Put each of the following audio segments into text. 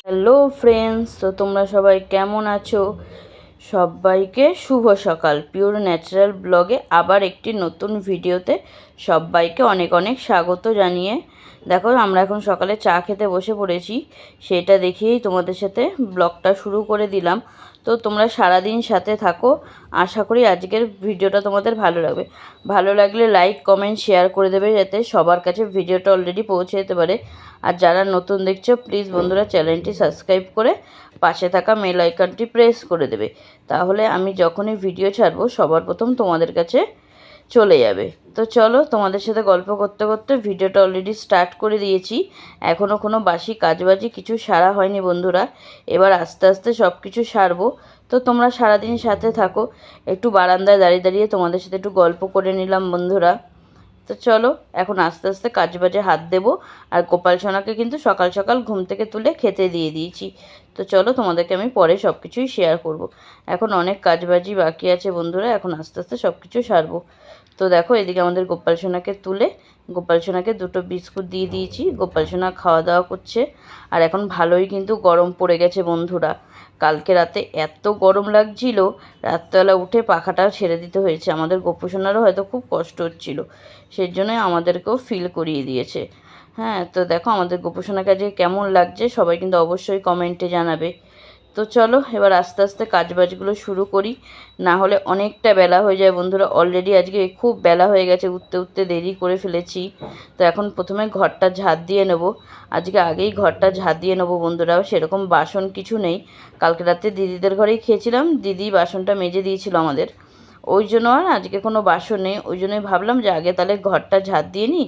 Hello friends, তো তোমরা সবাই কেমন আছো? সবাইকে শুভ সকাল। পিওর ন্যাচারাল ব্লগে আবার একটি নতুন ভিডিওতে সবাইকে অনেক অনেক স্বাগত জানিয়ে দেখো আমরা এখন সকালে চা খেতে বসে পড়েছি। সেটা দেখিয়েই তোমাদের সাথে ব্লগটা শুরু করে দিলাম। তো তোমরা সারাদিন সাথে থাকো, আশা করি আজকের ভিডিওটা তোমাদের ভালো লাগবে। ভালো লাগলে লাইক কমেন্ট শেয়ার করে দেবে, যাতে সবার কাছে ভিডিওটা অলরেডি পৌঁছে যেতে পারে। আর যারা নতুন দেখছো প্লিজ বন্ধুরা চ্যানেলটি সাবস্ক্রাইব করে পাশে থাকা বেল আইকনটি প্রেস করে দেবে, তাহলে আমি যখনই ভিডিও ছাড়বো সবার প্রথম তোমাদের কাছে চলে যাবে। তো চলো, তোমাদের সাথে গল্প করতে করতে ভিডিওটা অলরেডি স্টার্ট করে দিয়েছি। এখনও কোনো বাসি কাজবাজি কিছু সারা হয়নি বন্ধুরা, এবার আস্তে আস্তে সব কিছু সারবো। তো তোমরা সারাদিন সাথে থাকো। একটু বারান্দায় দাঁড়িয়ে দাঁড়িয়ে তোমাদের সাথে একটু গল্প করে নিলাম বন্ধুরা। তো চলো এখন আস্তে আস্তে কাজবাজে হাত দেবো। আর গোপাল সোনাকে কিন্তু সকাল সকাল ঘুম থেকে তুলে খেতে দিয়ে দিয়েছি। তো চলো তোমাদেরকে আমি পরে সব কিছুই শেয়ার করব। এখন অনেক কাজবাজি বাকি আছে বন্ধুরা, এখন আস্তে আস্তে সব কিছু সারবো। তো দেখো এদিকে আমাদের গোপাল সোনাকে তুলে গোপাল সোনাকে দুটো বিস্কুট দিয়ে দিয়েছি। গোপাল সোনা খাওয়া দাওয়া করছে। আর এখন ভালোই কিন্তু গরম পড়ে গেছে বন্ধুরা। কালকে রাতে এত গরম লাগছিল, রাত্রেবেলা উঠে পাখাটা ছেড়ে দিতে হয়েছে। আমাদের গোপু সোনারও হয়তো খুব কষ্ট হচ্ছিল, সেই জন্যই আমাদেরকেও ফিল করিয়ে দিয়েছে। হ্যাঁ, তো দেখো আমাদের গোপু সোনাকে আজকে কেমন লাগছে সবাই কিন্তু অবশ্যই কমেন্টে জানাবে। তো চলো এবার আস্তে আস্তে কাজবাজগুলো শুরু করি, না হলে অনেকটা বেলা হয়ে যায় বন্ধুরা। অলরেডি আজকে খুব বেলা হয়ে গেছে, উঠতে উঠতে দেরি করে ফেলেছি। তো এখন প্রথমে ঘরটা ঝাঁট দিয়ে নেব। আজকে আগেই ঘরটা ঝাঁট দিয়ে নেবো বন্ধুরা। সেরকম বাসন কিছু নেই, কালকে রাতে দিদিদের ঘরেই খেয়েছিলাম, দিদি বাসনটা মেজে দিয়েছিল আমাদের। ওই জন্য আর আজকে কোনো বাসন নেই, ওই জন্যই ভাবলাম যে আগে তাহলে ঘরটা ঝাঁট দিয়ে নিই।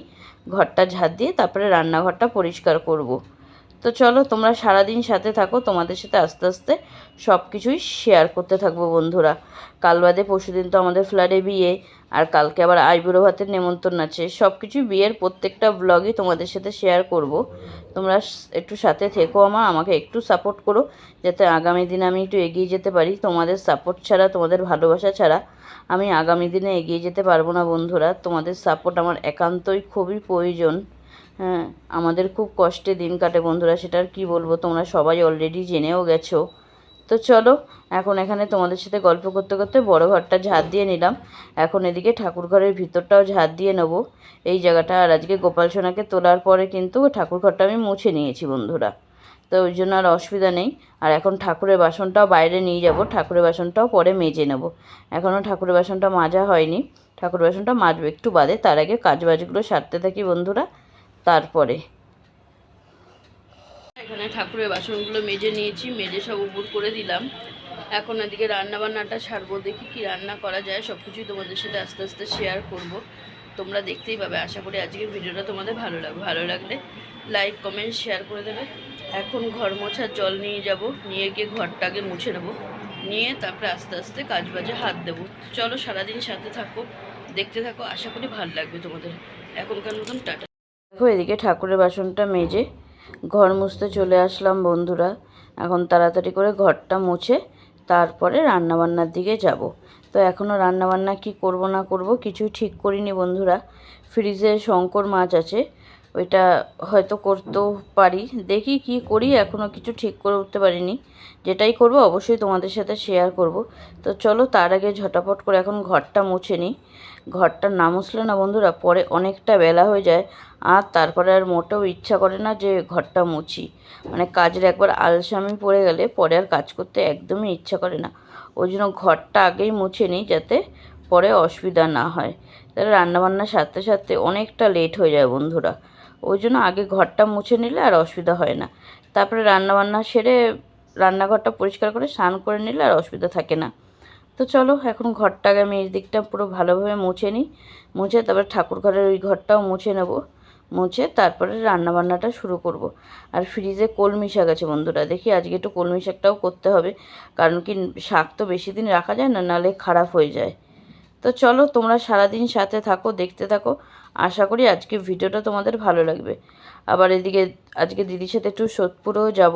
ঘরটা ঝাঁট দিয়ে তারপরে রান্নাঘরটা পরিষ্কার করব। তো চলো তোমরা সারাদিন সাথে থাকো, তোমাদের সাথে আস্তে আস্তে সব কিছুই শেয়ার করতে থাকবো বন্ধুরা। কাল বাদে পরশুদিন তো আমাদের ফ্ল্যাটে বিয়ে, আর কালকে আবার আইবুড়ো ভাতের নেমন্তন্ন আছে। সব কিছুই বিয়ের প্রত্যেকটা ব্লগই তোমাদের সাথে শেয়ার করব। তোমরা একটু সাথে থেকো, আমাকে একটু সাপোর্ট করো, যাতে আগামী দিনে আমি একটু এগিয়ে যেতে পারি। তোমাদের সাপোর্ট ছাড়া, তোমাদের ভালোবাসা ছাড়া আমি আগামী দিনে এগিয়ে যেতে পারবো না বন্ধুরা। তোমাদের সাপোর্ট আমার একান্তই খুবই প্রয়োজন। হ্যাঁ, আমাদের খুব কষ্টে দিন কাটে বন্ধুরা, সেটা আর কী বলবো, তোমরা সবাই অলরেডি জেনেও গেছো। তো চলো এখন এখানে তোমাদের সাথে গল্প করতে করতে বড় ঘরটা ঝাঁট দিয়ে নিলাম। এখন এদিকে ঠাকুর ঘরের ভিতরটাও ঝাঁট দিয়ে নেবো, এই জায়গাটা। আর আজকে গোপাল সোনাকে তোলার পরে কিন্তু ঠাকুর ঘরটা আমি মুছে নিয়েছি বন্ধুরা, তো ওই জন্য আর অসুবিধা নেই। আর এখন ঠাকুরের বাসনটাও বাইরে নিয়ে যাব, ঠাকুরের বাসনটাও পরে মেজে নেব। এখনও ঠাকুরের বাসনটা মাজা হয়নি, ঠাকুরের বাসনটা মাজবো একটু বাদে। তার আগে কাজবাজগুলো সারতে থাকি বন্ধুরা। তারপরে এখানে ঠাকুরের বাসনগুলো মেজে নিয়েছি, মেজে সব উপর করে দিলাম। এখন এদিকে রান্নাবান্নাটা সারবো, দেখি কি রান্না করা যায়। সব কিছুই তোমাদের সাথে আস্তে আস্তে শেয়ার করব, তোমরা দেখতেই পাবে। আশা করি আজকের ভিডিওটা তোমাদের ভালো লাগবে। ভালো লাগলে লাইক কমেন্ট শেয়ার করে দেবে। এখন ঘর মোছার জল নিয়ে যাব, নিয়ে গিয়ে ঘরটাকে মুছে নেবো, নিয়ে তারপরে আস্তে আস্তে কাজবাজে হাত দেবো। চলো সারাদিন সাথে থাকো, দেখতে থাকো, আশা করি ভালো লাগবে তোমাদের। এখনকার মতন টাটা। দেখো এদিকে ঠাকুরের বাসনটা মেজে ঘর মুছতে চলে আসলাম বন্ধুরা। এখন তাড়াতাড়ি করে ঘরটা মুছে তারপরে রান্নাবান্নার দিকে যাব। তো এখনও রান্নাবান্না কি করব না করব কিছুই ঠিক করিনি বন্ধুরা। ফ্রিজে শঙ্কর মাছ আছে, ওইটা হয়তো করতেও পারি, দেখি কি করি, এখনও কিছু ঠিক করে উঠতে পারিনি। যেটাই করব অবশ্যই তোমাদের সাথে শেয়ার করব। তো চলো তার আগে ঝটাপট করে এখন ঘরটা মুছে নিই। ঘরটা না মুছলে না বন্ধুরা পরে অনেকটা বেলা হয়ে যায়, আর তারপরে আর মোটেও ইচ্ছা করে না যে ঘরটা মুছি। মানে কাজের একবার আলসামি পড়ে গেলে পরে আর কাজ করতে একদমই ইচ্ছা করে না। ওই জন্য ঘরটা আগেই মুছে নিই, যাতে পরে অসুবিধা না হয়। তাহলে রান্নাবান্না সারতে সারতে অনেকটা লেট হয়ে যায় বন্ধুরা। ওই জন্য আগে ঘরটা মুছে নিলে আর অসুবিধা হয় না। তারপরে রান্নাবান্না সেরে রান্নাঘরটা পরিষ্কার করে স্নান করে নিলে আর অসুবিধা থাকে না। তো চলো এখন ঘরটাকে আমি এই দিকটা পুরো ভালোভাবে মুছে নিই, মুছে তারপরে ঠাকুর ঘরের ওই ঘরটাও মুছে নেব। মুছে তারপরে রান্নাবান্নাটা শুরু করব। আর ফ্রিজে কলমি শাক আছে বন্ধুরা, দেখি আজকে একটু কলমি শাকটাও করতে হবে, কারণ কি শাক তো বেশি দিন রাখা যায় না, নাহলে খারাপ হয়ে যায়। তো চলো তোমরা সারাদিন সাথে থাকো, দেখতে থাকো, আশা করি আজকে ভিডিওটা তোমাদের ভালো লাগবে। আবার এদিকে আজকে দিদির সাথে একটু সোদপুরেও যাব,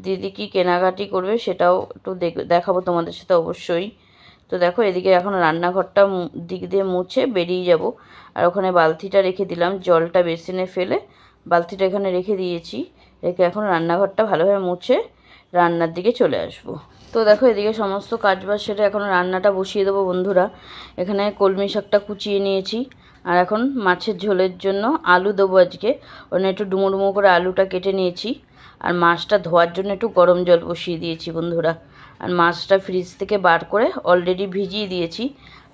দিদি কি কেনাকাটি করবে সেটাও একটু দেখাবো তোমাদের সাথে অবশ্যই। তো দেখো এদিকে এখন রান্নাঘরটা দিক দিয়ে মুছে বেরিয়ে যাব। আর ওখানে বালতিটা রেখে দিলাম, জলটা বেসিনে ফেলে বালতিটা এখানে রেখে দিয়েছি। রেখে এখন রান্নাঘরটা ভালোভাবে মুছে রান্নার দিকে চলে আসব। তো দেখো এদিকে সমস্ত কাজবাজ সেরে এখন রান্নাটা বসিয়ে দেবো বন্ধুরা। এখানে কলমি শাকটা কুচিয়ে নিয়েছি, আর এখন মাছের ঝোলের জন্য আলু দেবো আজকে। ওখানে একটু ডুমো ডুমো করে আলুটা কেটে নিয়েছি, আর মাছটা ধোয়ার জন্য একটু গরম জল বসিয়ে দিয়েছি বন্ধুরা। আর মাছটা ফ্রিজ থেকে বার করে অলরেডি ভিজিয়ে দিয়েছি,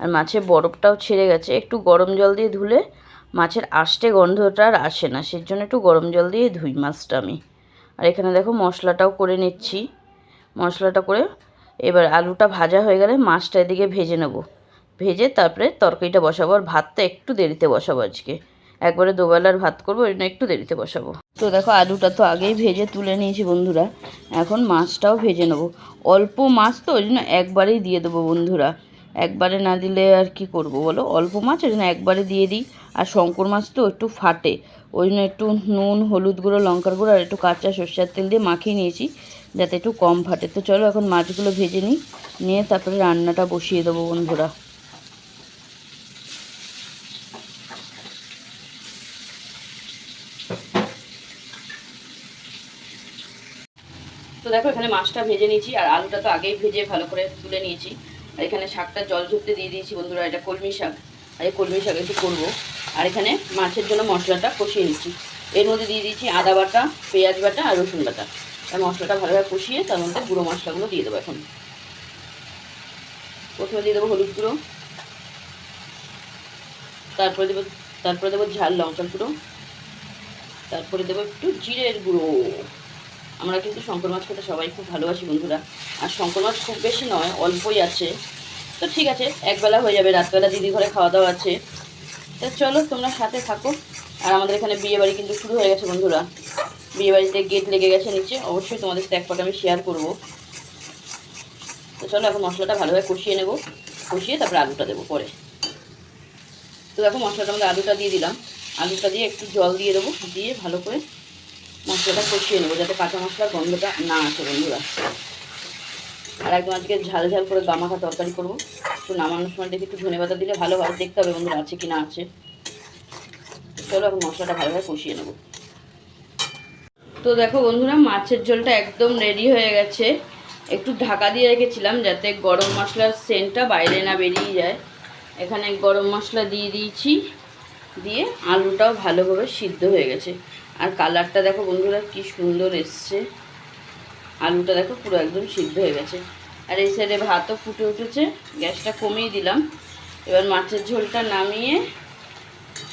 আর মাছের বরফটাও ছেড়ে গেছে। একটু গরম জল দিয়ে ধুলে মাছের আষ্টে গন্ধটা আর আসে না, সেজন্য একটু গরম জল দিয়ে ধুই মাছটা আমি। আর এখানে দেখো মশলাটাও করে নিচ্ছি। মশলাটা করে এবার আলুটা ভাজা হয়ে গেলে মাছটা এদিকে ভেজে নেব। ভেজে তারপরে তরকারিটা বসাবো। আর ভাতটা একটু দেরিতে বসাবো আজকে, একবারে দুবেলার ভাত করবো, ওই জন্য একটু দেরিতে বসাবো। তো দেখো আলুটা তো আগেই ভেজে তুলে নিয়েছি বন্ধুরা, এখন মাছটাও ভেজে নেব। অল্প মাছ তো ওই জন্য একবারেই দিয়ে দেবো বন্ধুরা। একবারে না দিলে আর কি করব বলো, অল্প মাছ ওই জন্য একবারে দিয়ে দিই। আর শঙ্কর মাছ তো একটু ফাটে, ওই জন্য একটু নুন, হলুদ গুঁড়ো, লঙ্কার গুঁড়ো আর একটু কাঁচা সরষের তেল দিয়ে মাখিয়ে নিয়েছি যাতে একটু কম ফাটে। তো চলো এখন মাছগুলো ভেজে নিই, নিয়ে তারপরে রান্নাটা বসিয়ে দেবো বন্ধুরা। তো দেখো এখানে মাছটা ভেজে নিয়েছি, আর আলুটা তো আগেই ভেজে ভালো করে তুলে নিয়েছি। আর এখানে শাকটা জল ঝরতে দিয়ে দিয়েছি বন্ধুরা। এটা কলমি শাক, আর এই কলমি শাক একটু করবো। আর এখানে মাছের জন্য মশলাটা কষিয়ে নিচ্ছি। এর মধ্যে দিয়ে দিয়েছি আদা বাটা, পেঁয়াজ বাটা আর রসুন বাটা। আর মশলাটা ভালোভাবে কষিয়ে তার মধ্যে গুঁড়ো মশলাগুলো দিয়ে দেবো। এখন প্রথমে দিয়ে দেবো হলুদ গুঁড়ো, তারপরে দেবো ঝাল লঙ্কার গুঁড়ো, তারপরে দেবো একটু জিরের গুঁড়ো। আমরা কিন্তু শঙ্কর মাছ খেতে সবাই খুব ভালোবাসি বন্ধুরা। আর শঙ্কর মাছ খুব বেশি নয়, অল্পই আছে, তো ঠিক আছে, একবেলা হয়ে যাবে। রাতবেলা দিদি ঘরে খাওয়া দাওয়া আছে। তো চলো তোমরা সাথে থাকো। আর আমাদের এখানে বিয়েবাড়ি কিন্তু শুরু হয়ে গেছে বন্ধুরা। বিয়েবাড়িতে গেট লেগে গেছে নিচে, অবশ্যই তোমাদের সাথে এক ফটো আমি শেয়ার করবো। তো চলো এখন মশলাটা ভালোভাবে কষিয়ে নেব, কষিয়ে তারপরে আলুটা দেবো পরে। তো দেখো মশলাটার মধ্যে আলুটা দিয়ে দিলাম। আলুটা দিয়ে একটু জল দিয়ে দেবো, দিয়ে ভালো করে মশলাটা কষিয়ে নেবো যাতে কাঁচা মশলার গন্ধটা না আসে বন্ধুরা। আর একদম আজকে ঝাল ঝাল করে গামাখা তরকারি করবো। তো নামানোর সময় দেখি একটু ধনেপাতা দিলে ভালো হয়, দেখতে হবে বন্ধুরা আছে কি না আছে। চলো এখন মশলাটা ভালোভাবে কষিয়ে নেবো। তো দেখো বন্ধুরা মাছের ঝোলটা একদম রেডি হয়ে গেছে। একটু ঢাকা দিয়ে রেখেছিলাম যাতে গরম মশলার সেন্টটা বাইরে না বেরিয়ে যায়। এখানে গরম মশলা দিয়ে দিয়েছি, দিয়ে আলুটাও ভালোভাবে সিদ্ধ হয়ে গেছে। আর কালারটা দেখো বন্ধুরা কি সুন্দর এসছে। আলুটা দেখো পুরো একদম সিদ্ধ হয়ে গেছে। আর এই সাইডে ভাতও ফুটে উঠেছে, গ্যাসটা কমিয়ে দিলাম। এবার মাছের ঝোলটা নামিয়ে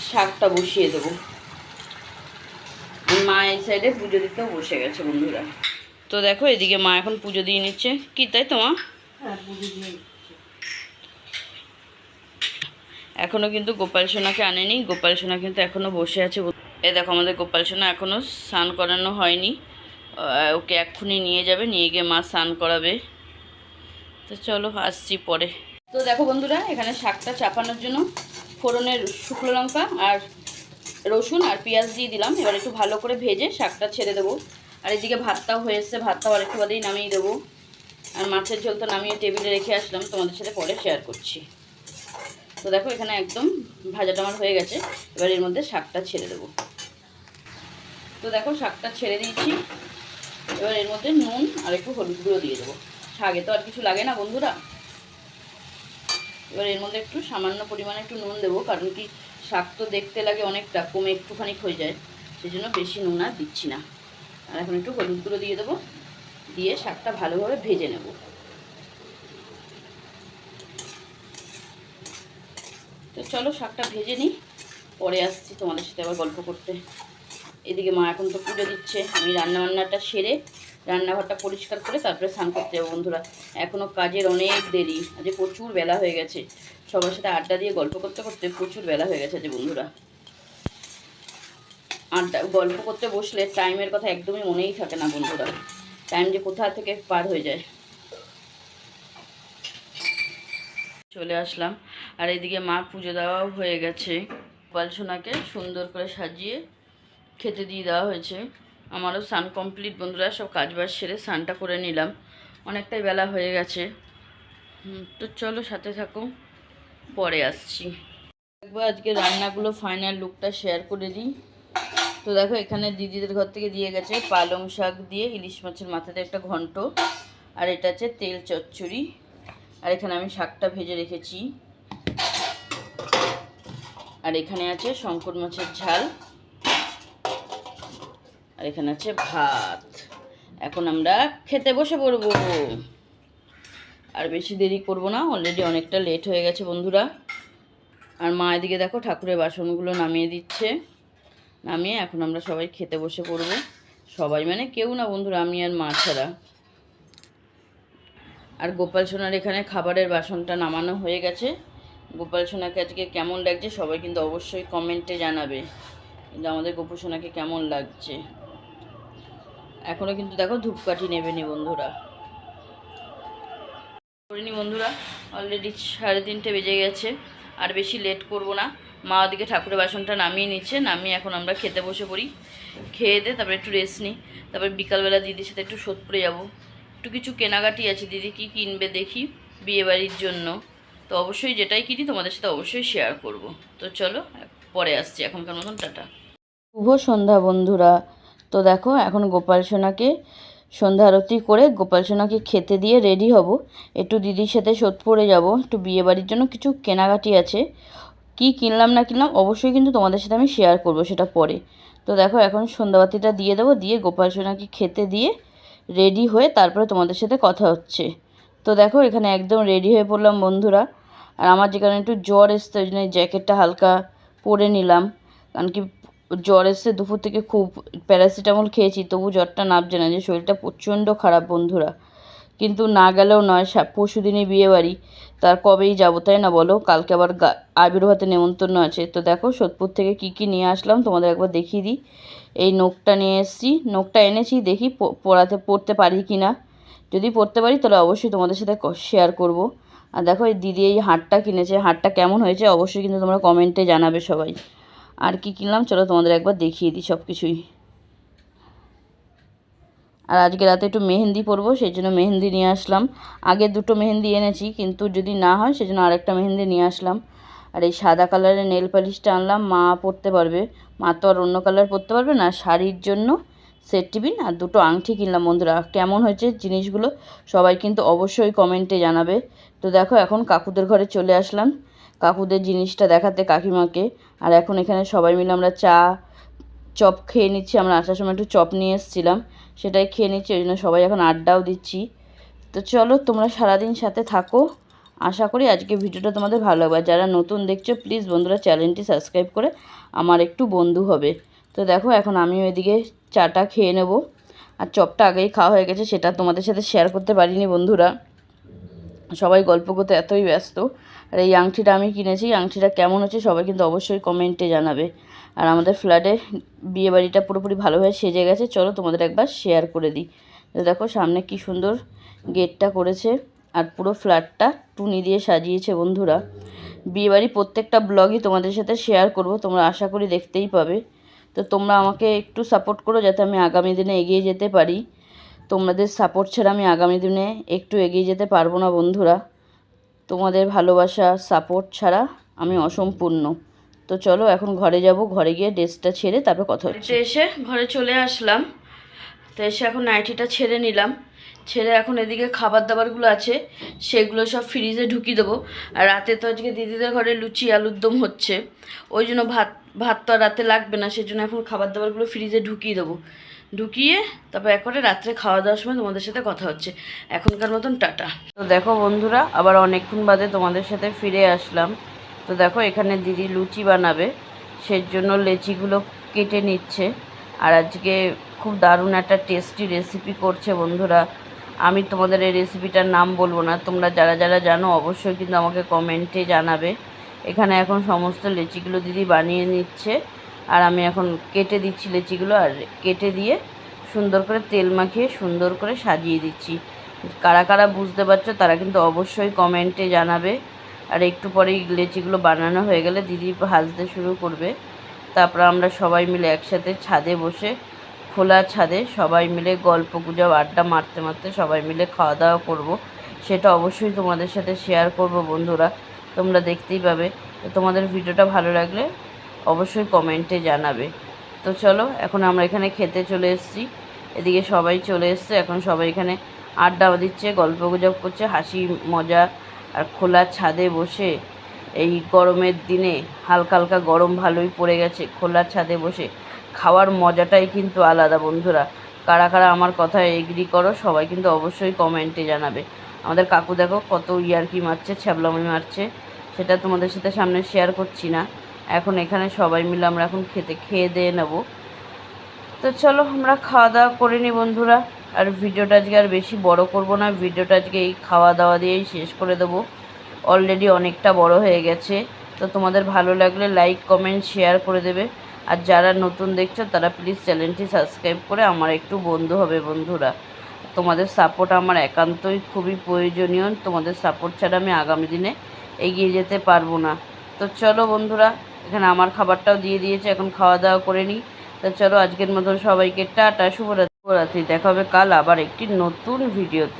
শাকটা বসিয়ে দেবো। মা এই সাইডে পুজো দিতেও বসে গেছে বন্ধুরা। তো দেখো এদিকে মা এখন পুজো দিয়ে নিচ্ছে, কি তাই তো মা? এখনও কিন্তু গোপাল সোনাকে আনেনি, গোপাল সোনা কিন্তু এখনও বসে আছে। এ দেখো আমাদের গোপাল সোনা এখনও স্নান করানো হয়নি, ওকে এক্ষুনি নিয়ে যাবে, নিয়ে গিয়ে মা স্নান করাবে। তো চলো আসছি পরে। তো দেখো বন্ধুরা এখানে শাকটা চাপানোর জন্য ফোড়নের শুকনো লঙ্কা আর রসুন আর পেঁয়াজ দিয়ে দিলাম। এবার একটু ভালো করে ভেজে শাকটা ছেড়ে দেবো। আর এদিকে ভাতটাও হয়ে এসছে, ভাতটাও আর একটু বাদেই নামিয়ে দেবো। আর মাছের ঝোল তো নামিয়ে টেবিলে রেখে আসলাম, তোমাদের সাথে পরে শেয়ার করছি। তো দেখো এখানে একদম ভাজাটা আমার হয়ে গেছে। এবার এর মধ্যে শাকটা ছেড়ে দেবো। তো দেখো শাকটা ছেড়ে দিয়েছি। এবার এর মধ্যে নুন আর একটু হলুদ গুঁড়ো দিয়ে দেবো। শাকে তো আর কিছু লাগে না বন্ধুরা। এবার এর মধ্যে একটু সামান্য পরিমাণে একটু নুন দেবো, কারণ কি শাক তো দেখতে লাগে অনেকটা, কমে একটুখানি হয়ে যায়, সেই জন্য বেশি নুন আর দিচ্ছি না। আর এখন একটু হলুদ গুঁড়ো দিয়ে দেবো, দিয়ে শাকটা ভালোভাবে ভেজে নেব। তো চলো শাকটা ভেজে নিই, পরে আসছি তোমাদের সাথে আবার গল্প করতে। এদিকে মা এখন তো পুজো দিচ্ছে, আমি রান্নাবান্নাটা সেরে রান্নাঘরটা পরিষ্কার করে তারপরে স্নান করতে যাবো বন্ধুরা। এখনও কাজের অনেক দেরি, আজ প্রচুর বেলা হয়ে গেছে। সবার সাথে আড্ডা দিয়ে গল্প করতে করতে প্রচুর বেলা হয়ে গেছে যে বন্ধুরা। আড্ডা গল্প করতে বসলে টাইমের কথা একদমই মনেই থাকে না বন্ধুরা, টাইম যে কোথা থেকে পার হয়ে যায়। চলে আসলাম, আর এদিকে মা পুজো দেওয়াও হয়ে গেছে। গোপাল সোনাকে সুন্দর করে সাজিয়ে খেতে দিয়ে দেওয়া হয়েছে। আমারও স্নান কমপ্লিট বন্ধুরা, সব কাজবাজ সেরে স্নানটা করে নিলাম, অনেকটাই বেলা হয়ে গেছে। তো চলো সাথে থাকো, পরে আসছি। একবার আজকে রান্নাগুলো ফাইনাল লুকটা শেয়ার করে দিই। তো দেখো এখানে দিদিদের ঘর থেকে দিয়ে গেছে পালং শাক দিয়ে ইলিশ মাছের মাথাতে একটা ঘন্ট, আর এটা হচ্ছে তেল চচ্চড়ি, আর এখানে আমি শাকটা ভেজে রেখেছি, আর এখানে আছে শঙ্কর মাছের ঝাল, আর এখানে আছে ভাত। এখন আমরা খেতে বসে পড়বো, আর বেশি দেরি করব না, অলরেডি অনেকটা লেট হয়ে গেছে বন্ধুরা। আর মা এদিকে দেখো ঠাকুরের বাসনগুলো নামিয়ে দিচ্ছে, নামিয়ে এখন আমরা সবাই খেতে বসে পড়ব। সবাই মানে কেউ না বন্ধুরা, আমি আর মা ছাড়া। আর গোপাল সোনার এখানে খাবারের বাসনটা নামানো হয়ে গেছে। গোপাল সোনাকে আজকে কেমন লাগছে সবাই কিন্তু অবশ্যই কমেন্টে জানাবে, কিন্তু আমাদের গোপাল সোনাকে কেমন লাগছে। এখনও কিন্তু দেখো ধূপকাঠি নেবেনি বন্ধুরা, করিনি বন্ধুরা, অলরেডি 3:30 বেজে গেছে। আর বেশি লেট করব না। মা ওদিকে ঠাকুরের বাসনটা নামিয়ে নিচ্ছে, নামিয়ে এখন আমরা খেতে বসে পড়ি। খেয়ে দে তারপরে একটু রেস্ট নিই, তারপরে বিকালবেলা দিদির সাথে একটু সোদপুরে যাবো। একটু কিছু কেনাকাটি আছে, দিদি কি কিনবে দেখি বিয়েবাড়ির জন্য। তো অবশ্যই যেটাই কিনি তোমাদের সাথে অবশ্যই শেয়ার করব। তো চলো পরে আসছি, এখনকার মতন টাটা। শুভ সন্ধ্যা বন্ধুরা। তো দেখো এখন গোপাল সোনাকে সন্ধ্যা আরতি করে গোপাল সোনাকে খেতে দিয়ে রেডি হব, একটু দিদির সাথে সোদপুরে যাব। একটু বিয়েবাড়ির জন্য কিছু কেনাকাটি আছে, কি কিনলাম না কিনলাম অবশ্যই কিন্তু তোমাদের সাথে আমি শেয়ার করব, সেটা পরে। তো দেখো এখন সন্ধ্যাবাতিটা দিয়ে দেবো, দিয়ে গোপাল সোনাকে খেতে দিয়ে রেডি হয়ে তারপরে তোমাদের সাথে কথা হচ্ছে। তো দেখো এখানে একদম রেডি হয়ে পড়লাম বন্ধুরা। আর আমার যেখানে একটু জ্বর এসছে ওই জন্য জ্যাকেটটা হালকা পরে নিলাম, কারণ কি জ্বর এসছে দুপুর থেকে, খুব প্যারাসিটামল খেয়েছি তবু জ্বরটা নামছে না, যে শরীরটা প্রচণ্ড খারাপ বন্ধুরা। কিন্তু না গেলেও নয়, পরশু দিনই বিয়েবাড়ি, তার কবেই যাবো তাই না বলো। কালকে আবার আবির্ভাতে নেমন্তন্ন আছে। তো দেখো সোদপুর থেকে কি কি নিয়ে আসলাম তোমাদের একবার দেখিয়ে দিই। এই নোকটা নিয়ে এসেছি, নোকটা এনেছি, দেখি পড়তে পারি কি না। যদি পড়তে পারি তাহলে অবশ্যই তোমাদের সাথে শেয়ার করব। আর দেখো এই দিদি এই হারটা কিনেছে, হারটা কেমন হয়েছে অবশ্যই কিন্তু তোমরা কমেন্টে জানাবে সবাই। আর কি কিনলাম চলো তোমাদের একবার দেখিয়ে দিই সব কিছুই। আর আজকে রাতে একটু মেহেন্দি পরবো, সেই জন্য মেহেন্দি নিয়ে আসলাম। আগে দুটো মেহেন্দি এনেছি, কিন্তু যদি না হয় সেজন্য আরেকটা মেহেন্দি নিয়ে আসলাম। আর এই সাদা কালারের নেল পালিশটা আনলাম, মা পরতে পারবে, মা তো আর অন্য কালার পরতে পারবে না। শাড়ির জন্য সেট টিফিন আর দুটো আংটি কিনলাম বন্ধুরা। কেমন হয়েছে জিনিসগুলো সবাই কিন্তু অবশ্যই কমেন্টে জানাবে। তো দেখো এখন কাকুদের ঘরে চলে আসলাম কাকুদের জিনিসটা দেখাতে, কাকিমাকে। আর এখন এখানে সবাই মিলে আমরা চপ খেয়ে নিচ্ছি। আমরা আসার সময় একটু চপ নিয়ে এসেছিলাম, সেটাই খেয়ে নিচ্ছি, ওই জন্য সবাই এখন আড্ডাও দিচ্ছি। তো চলো তোমরা সারাদিন সাথে থাকো, আশা করি আজকে ভিডিওটা তোমাদের ভালো লাগবে। যারা নতুন দেখছো প্লিজ বন্ধুরা চ্যানেলটি সাবস্ক্রাইব করে আমার একটু বন্ধু হবে। তো দেখো এখন আমি ওইদিকে চাটা খেয়ে নেব। আর চপটা আগেই খাওয়া হয়ে গেছে, সেটা তোমাদের সাথে শেয়ার করতে পারিনি বন্ধুরা, সবাই গল্প করতে এতই ব্যস্ত। আর এই আংটিটা আমি কিনেছি, আংটিটা কেমন হচ্ছে সবাই কিন্তু অবশ্যই কমেন্টে জানাবে। আর আমাদের ফ্ল্যাটে বিয়েবাড়িটা পুরোপুরি ভালোভাবে সেজে গেছে, চলো তোমাদের একবার শেয়ার করে দিই। তো দেখো সামনে কি সুন্দর গেটটা করেছে, আর পুরো ফ্ল্যাটটা টুনি দিয়ে সাজিয়েছে বন্ধুরা। বিয়েবাড়ি প্রত্যেকটা ব্লগই তোমাদের সাথে শেয়ার করব, তোমরা আশা করি দেখতেই পাবে। তো তোমরা আমাকে একটু সাপোর্ট করো যাতে আমি আগামী দিনে এগিয়ে যেতে পারি। তোমাদের সাপোর্ট ছাড়া আমি আগামী দিনে একটু এগিয়ে যেতে পারবো না বন্ধুরা। তোমাদের ভালোবাসা সাপোর্ট ছাড়া আমি অসম্পূর্ণ। তো চলো এখন ঘরে যাব, ঘরে গিয়ে ড্রেসটা ছেড়ে তারপর কথা হচ্ছে। এসে ঘরে চলে আসলাম, তো এসে এখন নাইটিটা ছেড়ে নিলাম, ছেড়ে এখন এদিকে খাবার দাবারগুলো আছে সেগুলো সব ফ্রিজে ঢুকিয়ে দেবো। আর রাতে তো আজকে দিদিদের ঘরে লুচি আলুর দম হচ্ছে, ওই জন্য ভাত তো আর রাতে লাগবে না, সেই জন্য এখন খাবার দাবারগুলো ফ্রিজে ঢুকিয়ে দেবো। ঢুকিয়ে তারপর একবারে রাত্রে খাওয়া দাওয়ার সময় তোমাদের সাথে কথা হচ্ছে। এখনকার মতন টাটা। তো দেখো বন্ধুরা আবার অনেকক্ষণ বাদে তোমাদের সাথে ফিরে আসলাম। তো দেখো এখানে দিদি লুচি বানাবে, সেই জন্য লেচিগুলো কেটে নিচ্ছে। আর আজকে খুব দারুণ একটা টেস্টি রেসিপি করছে বন্ধুরা। আমি তোমাদের এই রেসিপিটার নাম বলবো না, তোমরা যারা যারা জানো অবশ্যই কিন্তু আমাকে কমেন্টে জানাবে। এখানে এখন সমস্ত লেচিগুলো দিদি বানিয়ে নিচ্ছে, আর আমি এখন কেটে দিচ্ছি লেচিগুলো, আর কেটে দিয়ে সুন্দর করে তেল মাখিয়ে সুন্দর করে সাজিয়ে দিচ্ছি। কারা কারা বুঝতে পারছো তারা কিন্তু অবশ্যই কমেন্টে জানাবে। আর একটু পরেই লেচিগুলো বানানো হয়ে গেলে দিদি ভাজতে শুরু করবে, তারপর আমরা সবাই মিলে একসাথে ছাদে বসে, খোলা ছাদে সবাই মিলে গল্প গুজব আড্ডা মারতে মারতে সবাই মিলে খাওয়া দাওয়া করব। সেটা অবশ্যই তোমাদের সাথে শেয়ার করব বন্ধুরা, তোমরা দেখতেই পাবে। তো তোমাদের ভিডিওটা ভালো লাগলে অবশ্যই কমেন্টে জানাবে। তো চলো এখন আমরা এখানে খেতে চলে এসেছি। এদিকে সবাই চলে এসছে, এখন সবাই এখানে আড্ডা দিচ্ছে, গল্পগুজব করছে, হাসি মজা। আর খোলা ছাদে বসে এই গরমের দিনে, হালকা হালকা গরম ভালোই পড়ে গেছে, খোলা ছাদে বসে খাওয়ার মজাটাই কিন্তু আলাদা বন্ধুরা। কারা কারা আমার কথায় এগ্রি করো সবাই কিন্তু অবশ্যই কমেন্টে জানাবে। আমাদের কাকু দেখো কত ইয়ার্কি মারছে, ছ্যাবলামি মারছে, সেটা তোমাদের সাথে সামনে শেয়ার করছি না। এখন এখানে সবাই মিলে আমরা এখন খেয়ে দিয়ে নেবো। তো চলো আমরা খাওয়া দাওয়া করে নিই বন্ধুরা। আর ভিডিওটা আজকে আর বেশি বড় করব না, ভিডিওটা আজকে এই খাওয়া দাওয়া দিয়েই শেষ করে দেবো। অলরেডি অনেকটা বড় হয়ে গেছে। তো তোমাদের ভালো লাগলে লাইক কমেন্ট শেয়ার করে দেবে। আর যারা নতুন দেখছো তারা প্লিজ চ্যানেলটি সাবস্ক্রাইব করে আমার একটু বন্ধু হবে বন্ধুরা। তোমাদের সাপোর্ট আমার একান্তই খুবই প্রয়োজনীয়, তোমাদের সাপোর্ট ছাড়া আমি আগামী দিনে এগিয়ে যেতে পারবো না। তো চলো বন্ধুরা, এখানে আমার খাবারটাও দিয়ে দিয়েছে, এখন খাওয়া দাওয়া করে নিই। তো চলো আজকের মতন সবাইকে টাটা, শুভরাত্রি। দেখা হবে কাল আবার একটি নতুন ভিডিওতে।